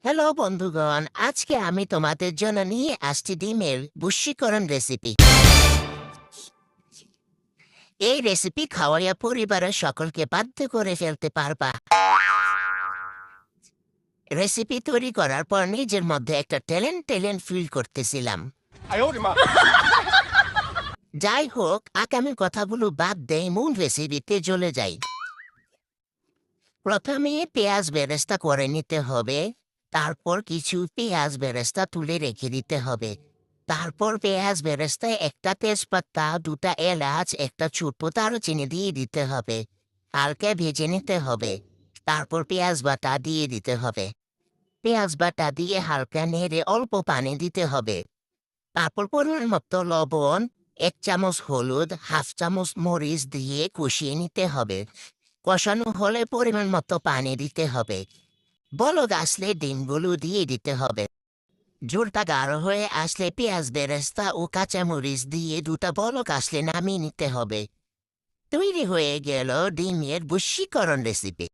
Hello বন্ধুগণ, আজকে আমি তোমাদের জন্য নিয়ে আসছি ডিমের বশীকরণ রেসিপি। এই রেসিপি খাওয়াইয়া পরিবারের সকলকে বাধ্য করে ফেলতে পারবা। রেসিপি তৈরি করার পর নিজের মধ্যে একটা ট্যালেন্ট ফিল করতেছিলাম। 哎呦我的妈！ যাই হোক, আগামী কথাগুলো বাদ দেয়, মূল রেসিপিতে চলে যাই। প্রথমে পেঁয়াজ বেরেস্তা করে নিতে হবে। তারপর কিছু পেঁয়াজ বেরেস্তা তুলে রেখে দিতে হবে। তারপর পেঁয়াজ বেরেস্তায় একটা তেজপাতা, দুটা এলাচ, একটা ছোট দারুচিনি দিয়ে দিতে হবে। হালকা ভেজে নিতে হবে। তারপর পেঁয়াজ বাটা দিয়ে দিতে হবে। পেঁয়াজ বাটা দিয়ে হালকা নেড়ে অল্প পানি দিতে হবে। তারপর পরিমাণ মতো লবণ, 1 চামচ হলুদ, হাফ চামচ মরিচ দিয়ে কষিয়ে নিতে হবে। কষানো হলে পরিমাণ মতো পানি দিতে হবে। বলক আসলে ডিমগুলো দিয়ে দিতে হবে। ঝোলটা গাঢ় হয়ে আসলে পেঁয়াজ বেরেস্তা ও কাঁচামরিচ দিয়ে দুটা বলক আসলে নামিয়ে নিতে হবে। তৈরি হয়ে গেল ডিমের বশীকরণ রেসিপি।